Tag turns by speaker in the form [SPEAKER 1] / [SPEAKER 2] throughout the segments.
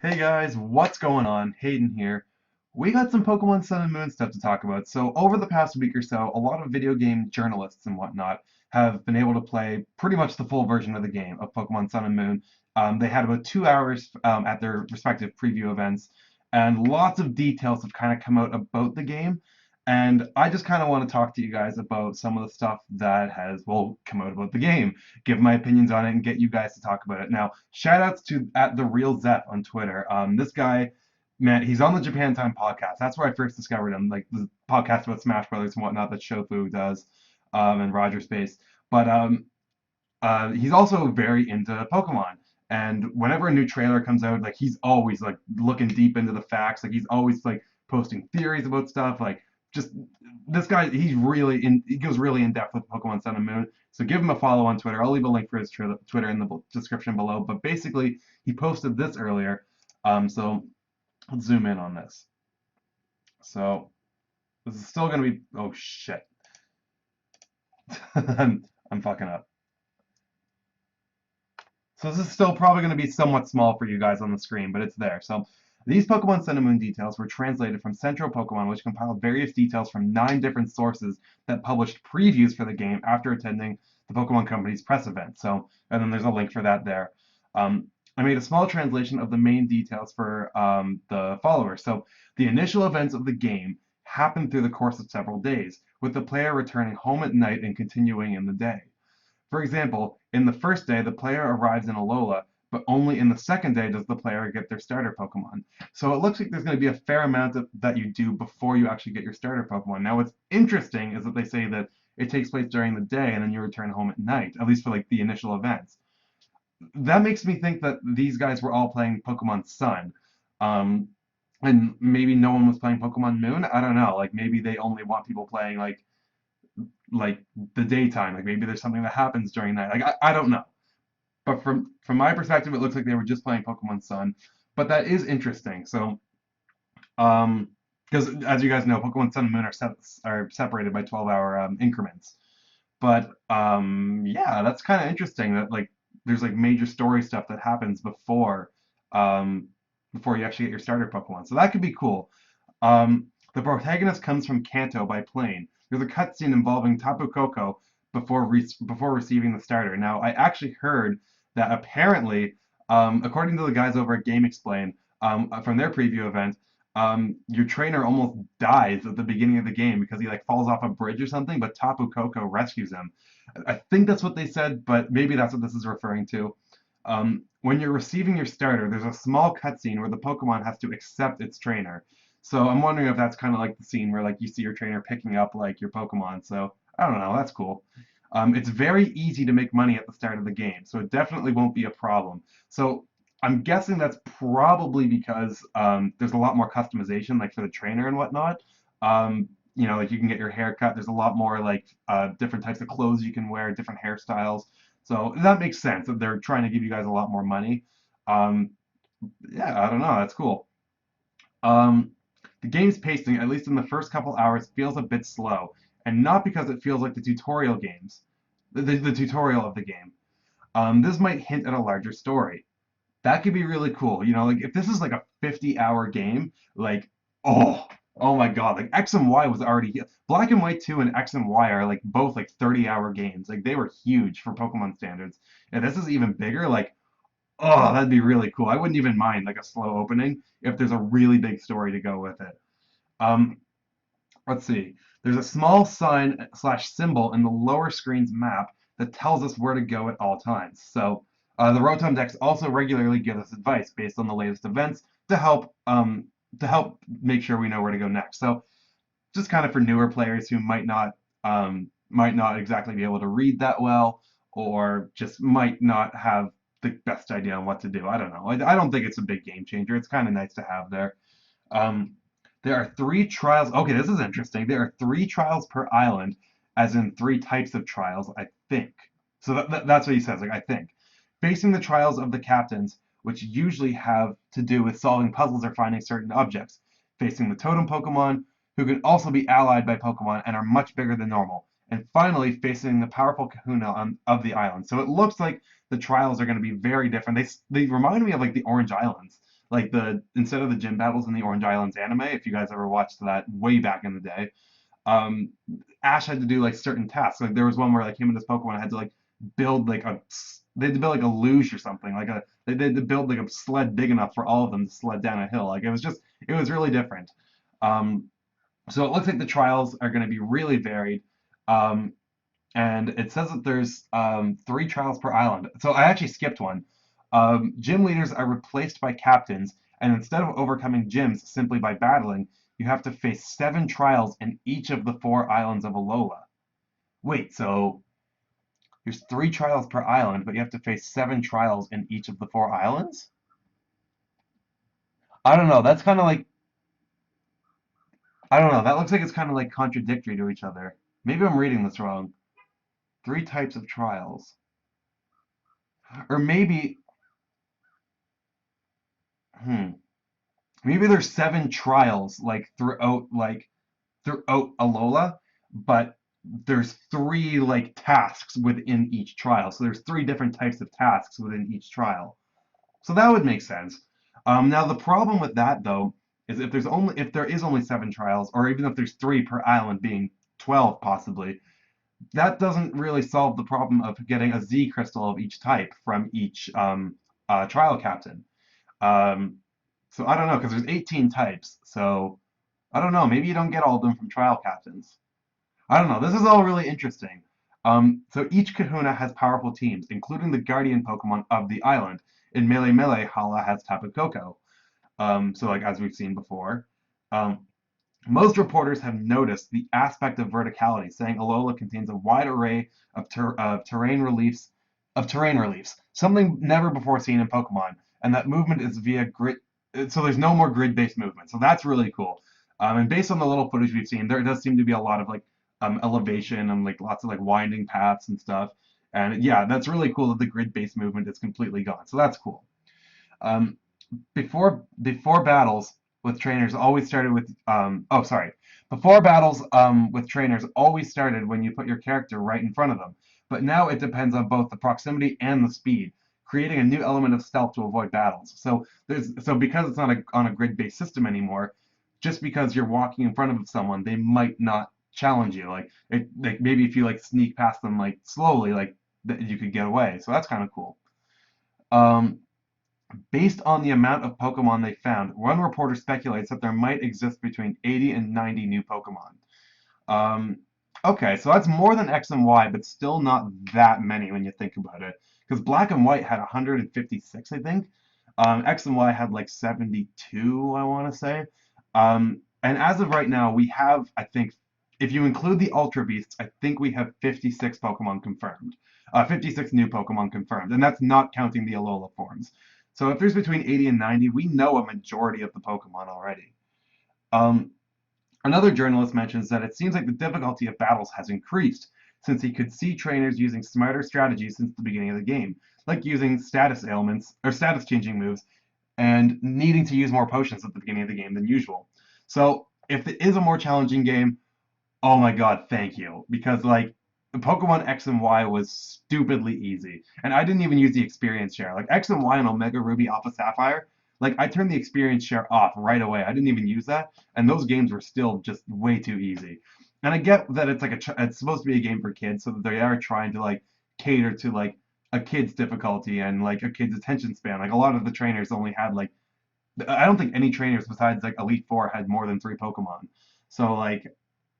[SPEAKER 1] Hey guys, what's going on? Hayden here. We got some Pokemon Sun and Moon stuff to talk about. So, over the past week or so, a lot of video game journalists and whatnot have been able to play pretty much the full version of the game of Pokemon Sun and Moon. They had about 2 hours at their respective preview events, and lots of details have kind of come out about the game. And I just kind of want to talk to you guys about some of the stuff that has, well, come out about the game, give my opinions on it, and get you guys to talk about it. Now, shout outs to at the real Zeph on Twitter. This guy, man, he's on the Japan Time podcast. That's where I first discovered him, like the podcast about Smash Brothers and whatnot that Shofu does, and Roger Space. But he's also very into Pokemon. And whenever a new trailer comes out, like he's always like looking deep into the facts. Like he's always like posting theories about stuff. Like just this guy, he goes really in depth with Pokemon Sun and Moon. So give him a follow on Twitter. I'll leave a link for his Twitter in the description below. But basically, he posted this earlier. So let's zoom in on this. So this is still gonna be. Oh shit. I'm fucking up. So this is still probably going to be somewhat small for you guys on the screen, but it's there. So these Pokemon Sun and Moon details were translated from Central Pokemon, which compiled various details from 9 different sources that published previews for the game after attending the Pokemon Company's press event. So, and then there's a link for that there. I made a small translation of the main details for the followers. So the initial events of the game happened through the course of several days, with the player returning home at night and continuing in the day. For example, in the first day, the player arrives in Alola, but only in the second day does the player get their starter Pokemon. So it looks like there's going to be a fair amount that you do before you actually get your starter Pokemon. Now, what's interesting is that they say that it takes place during the day and then you return home at night, at least for like the initial events. That makes me think that these guys were all playing Pokemon Sun. Um, and maybe no one was playing Pokemon Moon. I don't know. Like maybe they only want people playing like the daytime. Like maybe there's something that happens during night. Like I don't know. But from my perspective, it looks like they were just playing Pokemon Sun. But that is interesting. So because as you guys know, Pokemon Sun and Moon are separated by 12-hour increments. But yeah, that's kind of interesting that like there's like major story stuff that happens um, before you actually get your starter Pokemon. So that could be cool. The protagonist comes from Kanto by plane. There's a cutscene involving Tapu Koko before receiving the starter. Now, I actually heard that apparently, according to the guys over at Game Explain, from their preview event, your trainer almost dies at the beginning of the game because he like falls off a bridge or something, but Tapu Koko rescues him. I think that's what they said, but maybe that's what this is referring to. When you're receiving your starter, there's a small cutscene where the Pokemon has to accept its trainer. So I'm wondering if that's kind of like the scene where like you see your trainer picking up like your Pokemon. So I don't know, that's cool. It's very easy to make money at the start of the game, so it definitely won't be a problem. So I'm guessing that's probably because there's a lot more customization, like for the trainer and whatnot. Like you can get your hair cut. There's a lot more like different types of clothes you can wear, different hairstyles. So that makes sense that they're trying to give you guys a lot more money. Um, yeah, I don't know. That's cool. Um, the game's pacing, at least in the first couple hours, feels a bit slow, and not because it feels like the tutorial of the game. This might hint at a larger story. That could be really cool. Like if this is like a 50-hour game, like oh, oh my God, like X and Y was already Black and White 2 and X and Y are like both like 30-hour games. Like they were huge for Pokemon standards. And this is even bigger, like oh, that'd be really cool. I wouldn't even mind like a slow opening if there's a really big story to go with it. Um, let's see. There's a small sign slash symbol in the lower screen's map that tells us where to go at all times. So the Rotom Dex also regularly gives us advice based on the latest events to help make sure we know where to go next. So just kind of for newer players who might not exactly be able to read that well, or just might not have the best idea on what to do. I don't know. I don't think it's a big game changer. It's kind of nice to have there. Um, there are 3 trials. Okay, this is interesting. There are 3 trials per island, as in 3 types of trials, I think. So that's what he says, like, I think. Facing the trials of the captains, which usually have to do with solving puzzles or finding certain objects. Facing the totem Pokemon, who can also be allied by Pokemon and are much bigger than normal. And finally, facing the powerful kahuna of the island. So it looks like the trials are going to be very different. They remind me of like the Orange Islands. Like the instead of the gym battles in the Orange Islands anime, if you guys ever watched that way back in the day, um, Ash had to do like certain tasks. Like there was one where like him and his Pokemon had to like build like they had to build like a luge or something. Like they had to build like a sled big enough for all of them to sled down a hill. Like it was really different. Um, so it looks like the trials are going to be really varied. Um, and it says that there's 3 trials per island. So I actually skipped one. Gym leaders are replaced by captains, and instead of overcoming gyms simply by battling, you have to face 7 trials in each of the 4 islands of Alola. Wait, so there's 3 trials per island, but you have to face 7 trials in each of the 4 islands? I don't know. That's kind of like I don't know. That looks like it's kind of like contradictory to each other. Maybe I'm reading this wrong. 3 types of trials, or maybe hmm. Maybe there's 7 trials throughout Alola, but there's 3 like tasks within each trial. So there's 3 different types of tasks within each trial. So that would make sense. Now the problem with that though is if there is only 7 trials, or even if there's 3 per island, being 12 possibly, that doesn't really solve the problem of getting a Z crystal of each type from each trial captain. Um, so I don't know, because there's 18 types. So I don't know. Maybe you don't get all of them from trial captains. I don't know. This is all really interesting. So each Kahuna has powerful teams, including the guardian Pokemon of the island. In Melee Melee, Hala has Tapu Koko. So like as we've seen before. Um, Most reporters have noticed the aspect of verticality, saying Alola contains a wide array of terrain reliefs, something never before seen in Pokemon, and that movement is via grid. So there's no more grid-based movement. So that's really cool. And based on the little footage we've seen, there does seem to be a lot of like elevation and like lots of like winding paths and stuff. And yeah, that's really cool that the grid-based movement is completely gone. So that's cool. Um, before battles with trainers always started with oh sorry before battles with trainers always started when you put your character right in front of them, but now it depends on both the proximity and the speed, creating a new element of stealth to avoid battles. So because it's not on a grid-based system anymore, just because you're walking in front of someone, they might not challenge you. Like maybe if you like sneak past them like slowly, like you could get away. So that's kind of cool. um Based on the amount of Pokemon they found, one reporter speculates that there might exist between 80 and 90 new Pokemon. Um, okay, so that's more than X and Y, but still not that many when you think about it. Because Black and White had 156, I think. X and Y had like 72, I want to say. And as of right now, we have, I think, if you include the Ultra Beasts, I think we have 56 Pokemon confirmed. 56 new Pokemon confirmed, and that's not counting the Alola forms. So if there's between 80 and 90, we know a majority of the Pokemon already. Um, Another journalist mentions that it seems like the difficulty of battles has increased, since he could see trainers using smarter strategies since the beginning of the game, like using status ailments or status changing moves and needing to use more potions at the beginning of the game than usual. So if it is a more challenging game, oh my god, thank you. Because like Pokemon X and Y was stupidly easy. And I didn't even use the experience share. Like X and Y and Omega Ruby Alpha Sapphire, like I turned the experience share off right away. I didn't even use that. And those games were still just way too easy. And I get that it's like it's supposed to be a game for kids, so that they are trying to like cater to like a kid's difficulty and like a kid's attention span. Like a lot of the trainers only had like I don't think any trainers besides like Elite Four had more than 3 Pokemon. So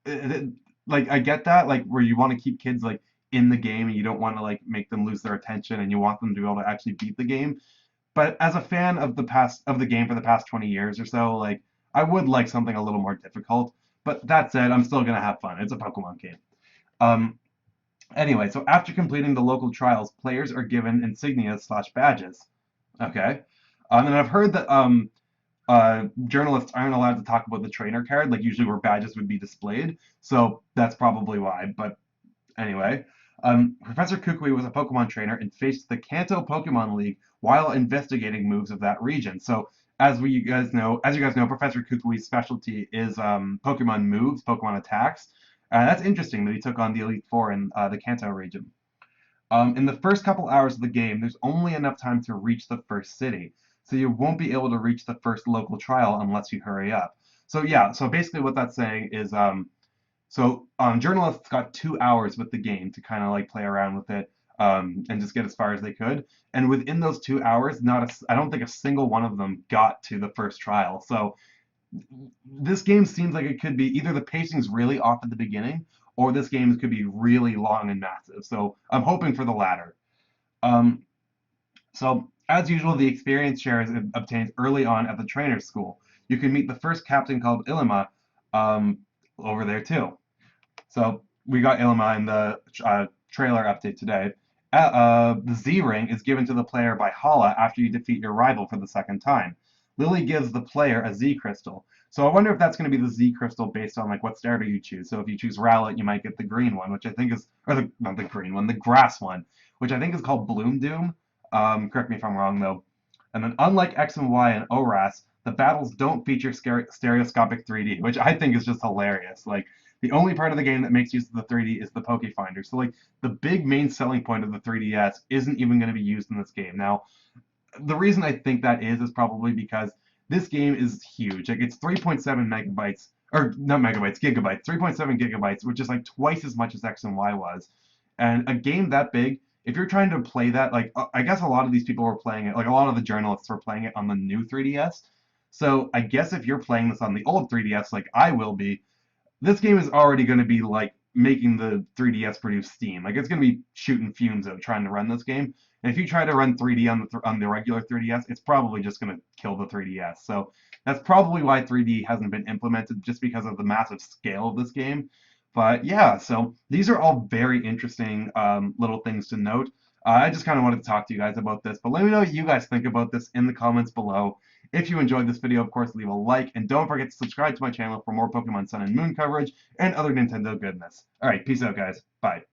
[SPEAKER 1] it, like I get that, like where you want to keep kids like in the game and you don't want to like make them lose their attention and you want them to be able to actually beat the game. But as a fan of the game for the past 20 years or so, like I would like something a little more difficult. But that said, I'm still gonna have fun. It's a Pokemon game. Um, anyway, so after completing the local trials, players are given insignias slash badges. Okay. And I've heard that journalists aren't allowed to talk about the trainer card, like usually where badges would be displayed. So that's probably why. But anyway, Professor Kukui was a Pokemon trainer and faced the Kanto Pokemon League while investigating moves of that region. So as you guys know, Professor Kukui's specialty is Pokemon moves, Pokemon attacks. That's interesting that he took on the Elite Four in the Kanto region. In the first couple hours of the game, there's only enough time to reach the first city. so you won't be able to reach the first local trial unless you hurry up. So yeah, so basically what that's saying is journalists got 2 hours with the game to kind of like play around with it and just get as far as they could. And within those 2 hours, I don't think a single one of them got to the first trial. So this game seems like it could be either the pacing's really off at the beginning, or this game could be really long and massive. So I'm hoping for the latter. Um, so as usual, the experience share is obtained early on at the trainer's school. You can meet the first captain called Ilima um, over there too. So we got Ilima in the trailer update today. The Z ring is given to the player by Hala after you defeat your rival for the second time. Lily gives the player a Z crystal. So I wonder if that's going to be the Z crystal based on like what starter you choose. So if you choose Rowlet, you might get the green one, which I think is, or the not the green one, the grass one, which I think is called Bloom Doom. Correct me if I'm wrong though. And then unlike X and Y and ORAS, the battles don't feature stereoscopic 3D, which I think is just hilarious. Like the only part of the game that makes use of the 3D is the Poke Finder. So like the big main selling point of the 3DS isn't even going to be used in this game. Now, the reason I think that is probably because this game is huge. Like it's 3.7 megabytes, or not megabytes, gigabytes, 3.7 gigabytes, which is like twice as much as X and Y was. And a game that big, if you're trying to play that, like I guess a lot of these people were playing it, like a lot of the journalists were playing it on the new 3DS. So I guess if you're playing this on the old 3DS, like I will be, this game is already going to be like making the 3DS produce steam. Like it's going to be shooting fumes out trying to run this game. And if you try to run 3D on the regular 3DS, it's probably just going to kill the 3DS. So that's probably why 3D hasn't been implemented, just because of the massive scale of this game. But yeah, so these are all very interesting little things to note. I just kind of wanted to talk to you guys about this, but let me know what you guys think about this in the comments below. If you enjoyed this video, of course, leave a like, and don't forget to subscribe to my channel for more Pokemon Sun and Moon coverage and other Nintendo goodness. Alright, peace out, guys. Bye.